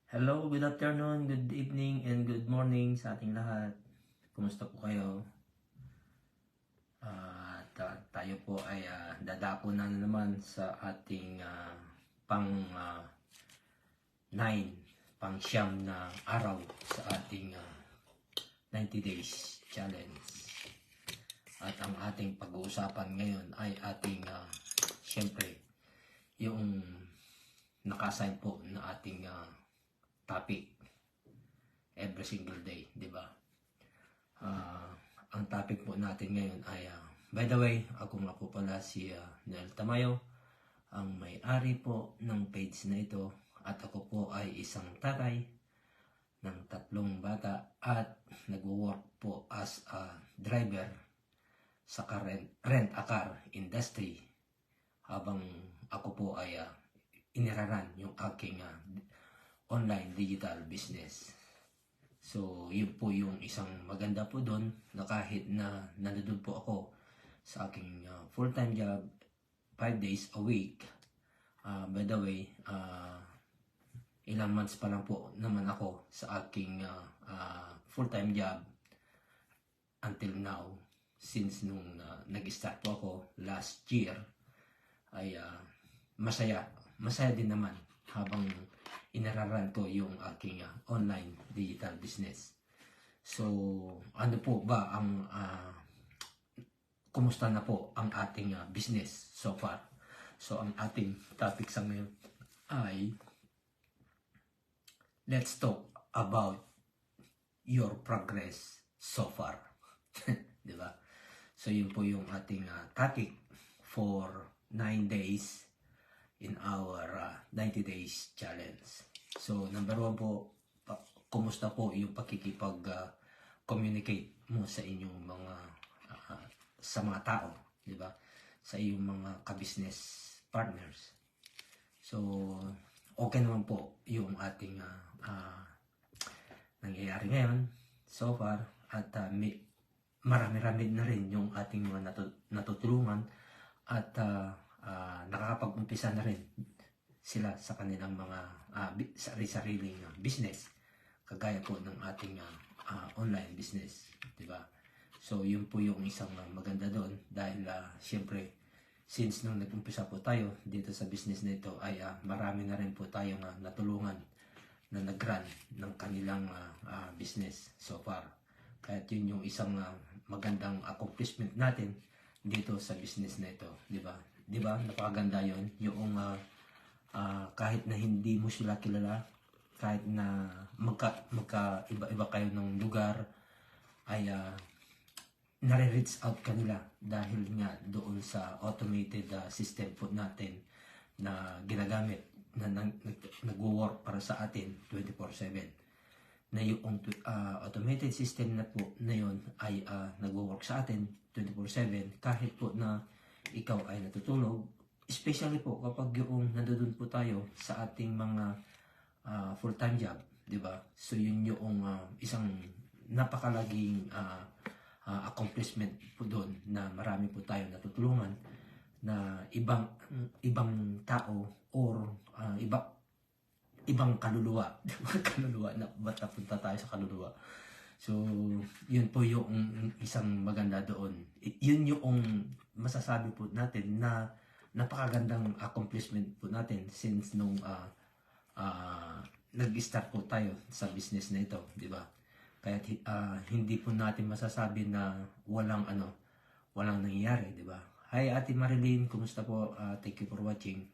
Hello, good afternoon, good evening, and good morning sa ating lahat. Kumusta po kayo? Tayo po ay dadapo na naman sa ating pang 9, pang siyam na araw sa ating 90 days challenge. At ang ating pag-uusapan ngayon ay ating syempre yung naka-assign po na ating topic every single day, di ba? Ang topic po natin ngayon ay by the way, ako nga po pala si Nel Tamayo, ang may-ari po ng page na ito, at ako po ay isang tatay ng 3 bata at nagwo-work po as a driver sa rent-a-car industry habang ako po ay iniraran yung aking online digital business. So, yun po yung isang maganda po doon na kahit na nandun po ako sa aking full-time job 5 days a week. By the way, ilang months pa lang po naman ako sa aking full-time job until now. Since nung nag-start po ako last year, ay masaya din naman habang inararan ko yung aking online digital business. So, ano po ba ang kumusta na po ang ating business so far? So, ang ating topic sa ngayon ay let's talk about your progress so far. Di ba? So, yun po yung ating topic for 9 days in our 90 days challenge. So, number 1 po, kumusta po yung pakikipag-communicate mo sa inyong mga sa mga tao, di ba? Sa iyong mga ka-business partners. So, okay naman po yung ating nangyayari ngayon so far, at marami-rami na rin yung ating mga natutulungan at nakakapag-umpisa na rin sila sa kanilang mga sariling business, kagaya po ng ating online business, di ba? So, yun po yung isang maganda doon dahil siyempre, since nung nag-umpisa po tayo dito sa business na ito ay marami na rin po tayong natulungan na nag-run ng kanilang business so far. Kaya yun yung isang magandang accomplishment natin dito sa business na ito, di ba? Di ba? Napakaganda yun. Yung kahit na hindi mo sila kilala, kahit na magka-iba-iba kayo ng lugar, ay nare-reach out kanila dahil nga doon sa automated system po natin na ginagamit na nag-work para sa atin 24/7. Na yung automated system na po na yun ay nag-work sa atin 24/7 kahit po na ikaw ay natutulog, especially po kapag yung nandoon po tayo sa ating mga full-time job, di ba? So yun yung isang napakalaging accomplishment po doon na marami po tayo natutulungan na ibang tao or ibang kaluluwa. Kaluluwa na ba't napunta tayo sa kaluluwa? So, yun po yung isang maganda doon. Yun yung masasabi po natin na napakagandang accomplishment po natin since nung nag-start po tayo sa business na ito, di ba? Kaya hindi po natin masasabi na walang nangyayari, di ba? Hi Ate Marilyn, kumusta po? Thank you for watching.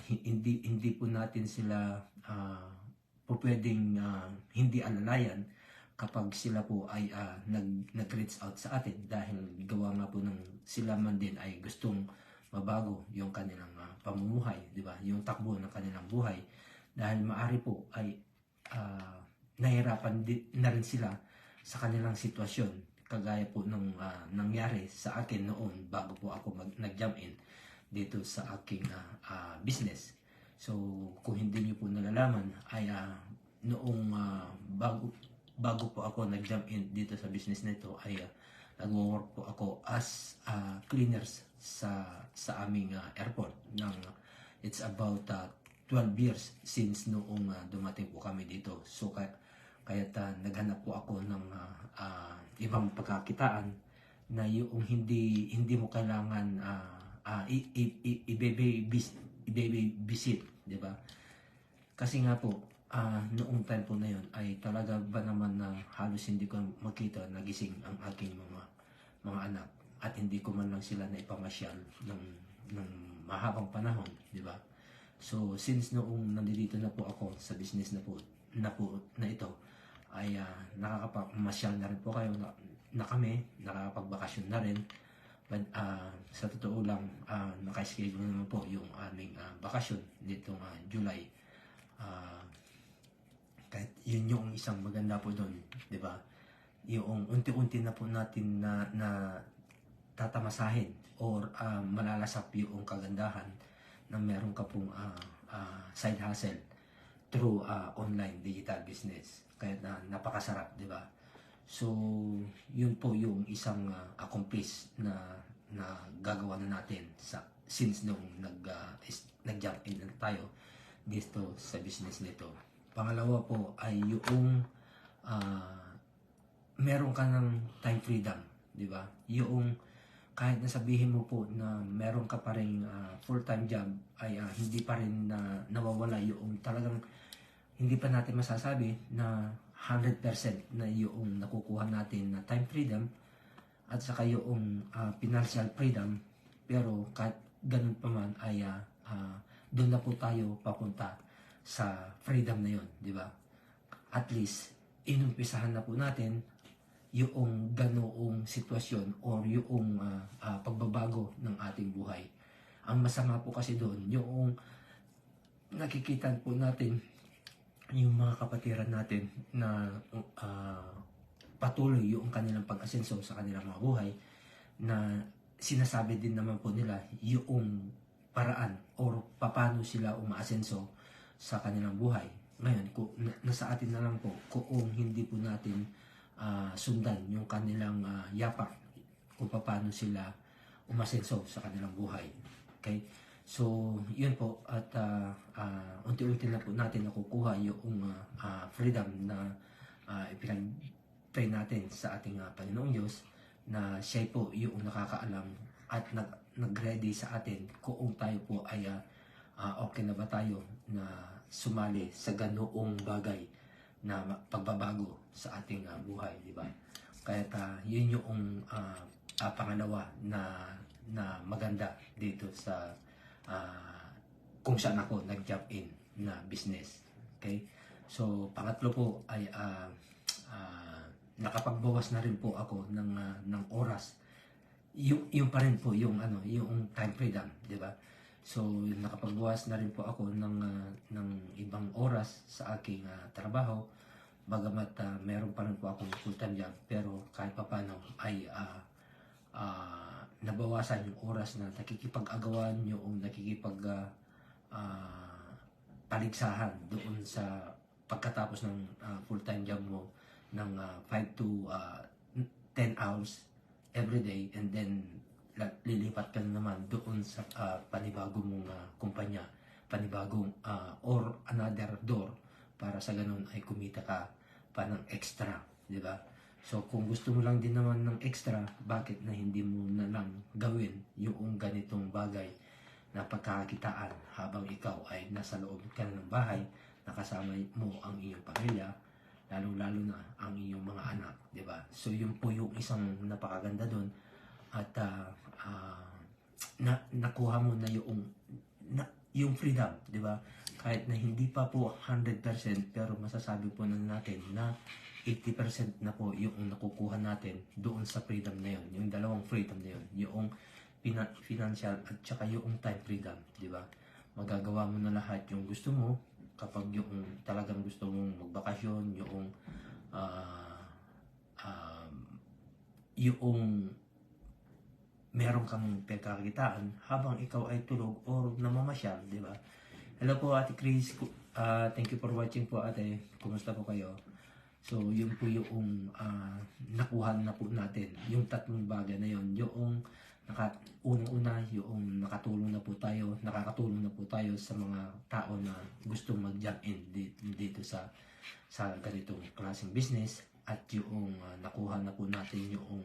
Hindi po natin sila po pwedeng hindi alalayan kapag sila po ay nag-reach out sa atin dahil gawa nga po ng sila man din ay gustong mabago yung kanilang pamumuhay, di ba? Yung takbo ng kanilang buhay dahil maari po ay nahirapan na rin sila sa kanilang sitwasyon kagaya po ng nangyari sa akin noon bago po ako nag-jump in dito sa aking business. So, kung hindi niyo po nalalaman ay noong bago po ako nag-jump in dito sa business na ito ay nag-work po ako as cleaners sa aming airport ng it's about 12 years since noong dumating po kami dito. So kaya naghanap po ako ng ibang pagkakitaan na yung hindi mo kailangan i-babysit, di ba? Kasi nga po, noong time po na yun ay talaga ba naman na halos hindi ko makita nagising ang aking mga anak at hindi ko man lang sila na ipamasyal ng mahabang panahon, di ba? So since noong nandito na po ako sa business na ito ay nakakapamasyal na rin po kayo na kami, nakakapagbakasyon na rin. But sa totoo lang, naka-schedule naman po yung aming bakasyon nitong July. Kahit yun yung isang maganda po doon, di ba? Yung unti-unti na po natin na tatamasahin or malalasap yung kagandahan na meron ka pong side hustle through online digital business. Kaya napakasarap, di ba? So, yun po yung isang accomplish na gagawa na natin since nung nag-jump in na tayo dito sa business nito. Pangalawa po ay yung meron ka ng time freedom, di ba? Yung kahit nasabihin mo po na meron ka pa rin full-time job ay hindi pa rin nawawala yung talagang hindi pa natin masasabi na 100% na yung nakukuha natin na time freedom at saka yung financial freedom, pero kahit ganun pa man ay doon na po tayo papunta sa freedom na yon, di ba? At least inumpisahan na po natin yung ganoong sitwasyon or yung pagbabago ng ating buhay. Ang masama po kasi doon yung nakikita po natin yung mga kapatiran natin na patuloy yung kanilang pag-asenso sa kanilang mga buhay na sinasabi din naman po nila yung paraan or paano sila umaasenso sa kanilang buhay. Ngayon, nasa atin na lang po kung hindi po natin sundan yung kanilang yapak kung paano sila umasenso sa kanilang buhay. Okay? So, yun po at unti-unti na po natin nakukuha yung freedom na ipinag-pray natin sa ating Panginoong Diyos na siya po yung nakakaalam at nag-ready sa atin kung tayo po ay okay na ba tayo na sumali sa ganoong bagay na pagbabago sa ating buhay, di ba? Kaya yun yung pangalawa na maganda dito sa kung saan ako nag-jump in na business. Okay? So, pangatlo po ay nakapagbawas na rin po ako ng oras. Yung pa rin po yung time freedom, di ba? So, nakapagbawas na rin po ako ng ibang oras sa aking trabaho. Bagamat meron pa rin po akong full-time job, pero kahit paano ay nabawasan yung oras na nakikipag-agawan yung paligsahan doon sa pagkatapos ng full-time job mo ng 5 to 10 hours every day, and then lilipat ka na naman doon sa panibagong mong kumpanya, panibagong or another door para sa ganun ay kumita ka pa ng extra, di ba? So, kung gusto mo lang din naman ng extra, bakit na hindi mo na lang gawin yung ganitong bagay na pagkakakitaan habang ikaw ay nasa loob ka na ng bahay, nakasama mo ang iyong pamilya, lalo-lalo na ang iyong mga anak, di ba? So, yun po yung isang napakaganda doon at nakuha mo na yung freedom, di ba? Kahit na hindi pa po 100%, pero masasabi po na natin na 80% na po yung nakukuha natin doon sa freedom na yun. Yung dalawang freedom na yun. Yung financial at saka yung time freedom. Di ba? Magagawa mo na lahat yung gusto mo kapag yung talagang gusto mong magbakasyon, yung meron kang pagkakitaan habang ikaw ay tulog or namamasyal. Di ba? Hello po Ate Chris. Thank you for watching po ate. Kumusta po kayo? So, yun po yung nakuha na po natin. Yung tatlong bagay na yun. Yung unang-una yung nakatulong na po tayo, nakakatulong na po tayo sa mga tao na gustong mag-jump in dito sa ganitong klaseng business, at yung nakuha na po natin yung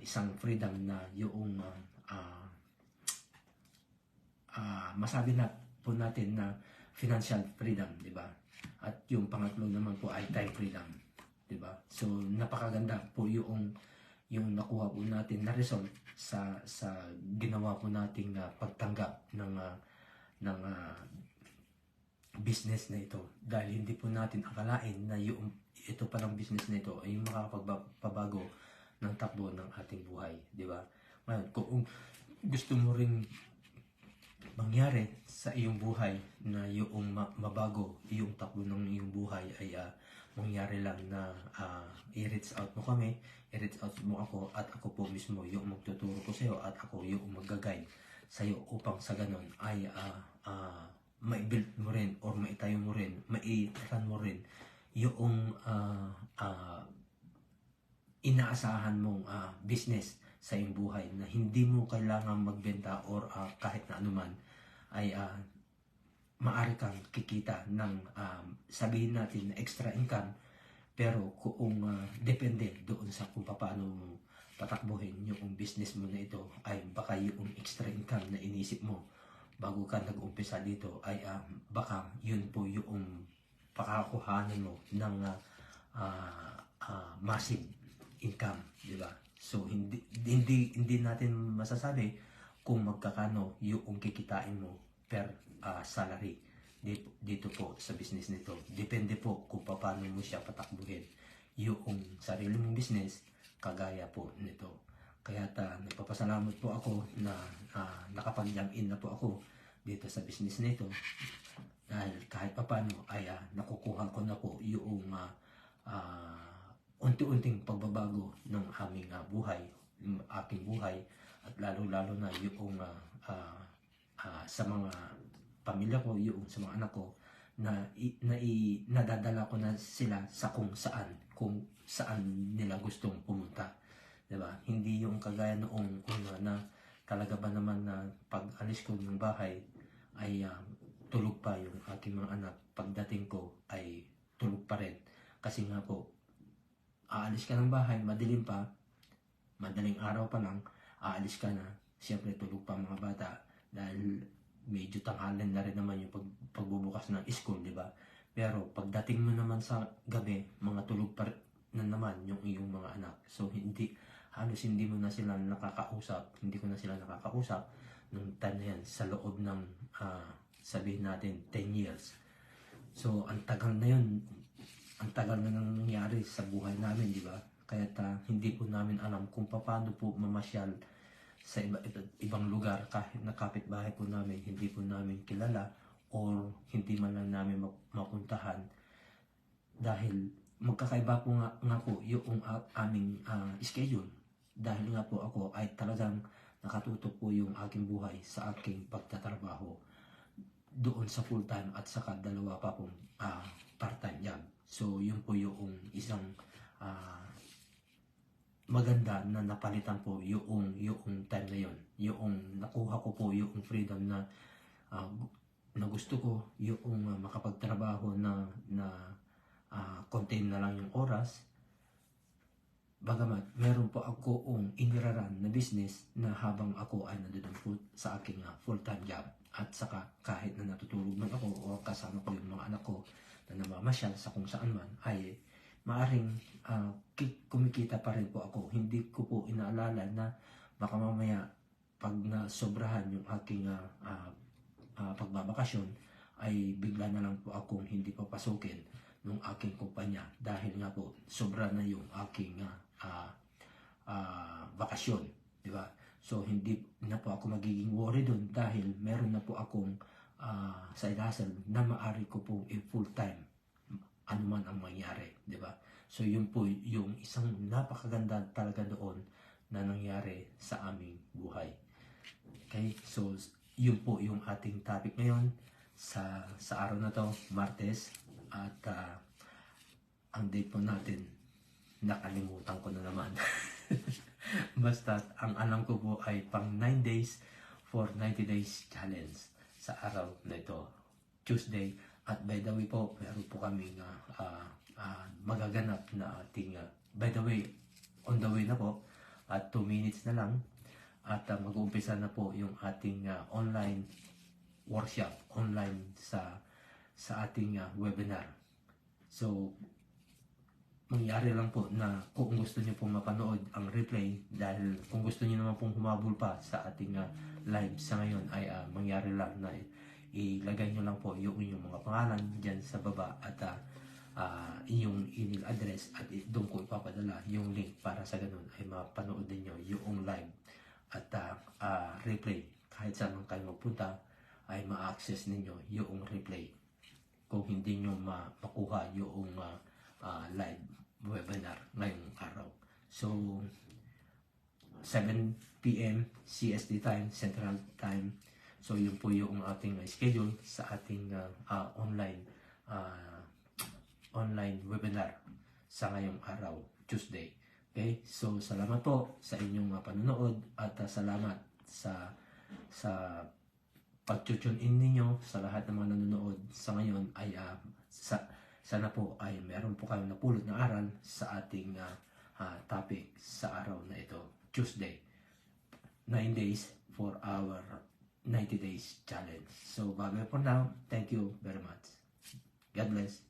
isang freedom na yung masabi na po natin na financial freedom, di ba? At yung pangatlo naman po ay time freedom, di ba? So napakaganda po yung nakuha po natin na result sa ginawa po nating pagtanggap ng business na ito, dahil hindi po natin akalain na ito palang business na ito ay makakapagpabago ng takbo ng ating buhay, di ba? Ngayon, kung gusto mo ring mangyari sa iyong buhay na yung mabago yung takbo ng iyong buhay, ay mangyari lang na i-reach out mo kami, i-reach out mo ako, at ako po mismo yung magtuturo ko sa iyo, at ako yung mag-guide sa iyo upang sa ganon ay ma-build mo rin or maitayo mo rin, mai-run mo rin yung inaasahan mong business sa iyong buhay, na hindi mo kailangan magbenta or kahit na anuman ay maaari kang kikita ng sabihin natin na extra income, pero kung depende doon sa kung paano mo patakbuhin yung business mo na ito, ay baka yung extra income na inisip mo bago ka nag-umpisa dito ay baka yun po yung pakakuhanan mo ng massive income, di ba? So hindi natin masasabi kung magkakano yung kikitain mo per salary dito po sa business nito. Depende po kung paano mo siya patakbuhin yung sarili mong business, kagaya po nito. Kaya nagpapasalamat po ako na nakapag-jump in na po ako dito sa business nito, dahil kahit paano ay nakukuha ko na po yung unti-unting pagbabago ng aming buhay, yung aking buhay, at lalo-lalo na yung sa mga pamilya ko, yung sa mga anak ko, nadadala ko na sila sa kung saan nila gustong pumunta, diba? Hindi yung kagaya noong una na talaga ba naman na pag alis ko ng bahay ay tulog pa yung aking mga anak, pagdating ko ay tulog pa rin, kasi nga po aalis ka ng bahay, madilim pa, madaling araw pa lang, aalis ka na, siyempre tulog pa mga bata, dahil medyo tanghalan na rin naman yung pagbubukas ng school, di ba? Pero pagdating mo naman sa gabi, mga tulog pa na naman yung iyong mga anak. So halos hindi mo na sila nakakausap, hindi ko na sila nakakausap nung time na yan, sa loob ng sabihin natin 10 years. So ang tagal na yun, ang tagal na nangyari sa buhay namin, di ba? Kaya hindi po namin alam kung paano po mamasyal sa ibang lugar, kahit na kapitbahay po namin, hindi po namin kilala or hindi man lang namin mapuntahan, dahil magkakaiba po nga po yung aming schedule, dahil nga po ako ay talagang nakatutok po yung aking buhay sa aking pagtatrabaho doon sa full time, at saka dalawa pa pong part-time job. So yun po yung isang maganda na napalitan po yung time na yon, yung nakuha ko po yung freedom na gusto ko, yung makapagtrabaho na contain na lang yung oras, bagamat meron po ako iniraran na business na habang ako ay nandoon sa aking full-time job, at saka kahit na natutulog man ako o kasama ko yung mga anak ko na namamasyal sa kung saan man, ay maaring kumikita pa rin po ako. Hindi ko po inaalala na baka mamaya pag nasobrahan yung aking pagbabakasyon, ay bigla na lang po akong hindi papasukin ng aking kumpanya, dahil nga po sobra na yung aking bakasyon, di ba? So hindi na po ako magiging worry doon, dahil meron na po akong side hustle na maaari ko po full time anuman ang mangyari, di ba? So yun po yung isang napakaganda talaga doon na nangyari sa aming buhay. Okay, so yun po yung ating topic ngayon sa araw na to, Martes, at ang date po natin nakalimutan ko na naman. Basta ang alam ko po ay pang 9 days for 90 days challenge sa araw na ito, Tuesday. At by the way po, meron po kami magaganap na ating, by the way, on the way na po, at 2 minutes na lang, at mag-uumpisa na po yung ating online workshop, online sa ating webinar. So, mangyari lang po na kung gusto niyo pong mapanood ang replay, dahil kung gusto niyo naman pong humabol pa sa ating live sa ngayon, ay mangyari lang na ilagay niyo lang po yung inyong mga pangalan dyan sa baba, at inyong email address, at doon ko ipapadala yung link para sa ganun ay mapanood niyo yung live at replay. Kahit saan man kayo magpunta ay ma-access ninyo yung replay kung hindi nyo makuha yung live webinar ngayong araw. So, 7 p.m. CST time, Central Time. So, yun po yung ating schedule sa ating online webinar sa ngayong araw, Tuesday. Okay? So, salamat po sa inyong panonood, at salamat sa pag-tune in ninyo sa lahat ng mga nanonood sa ngayon. Ay sana po ay meron po kayong napulot na aral sa ating topic sa araw na ito, Tuesday, 9 days for our 90 days challenge. So, bye for now. Thank you very much. God bless.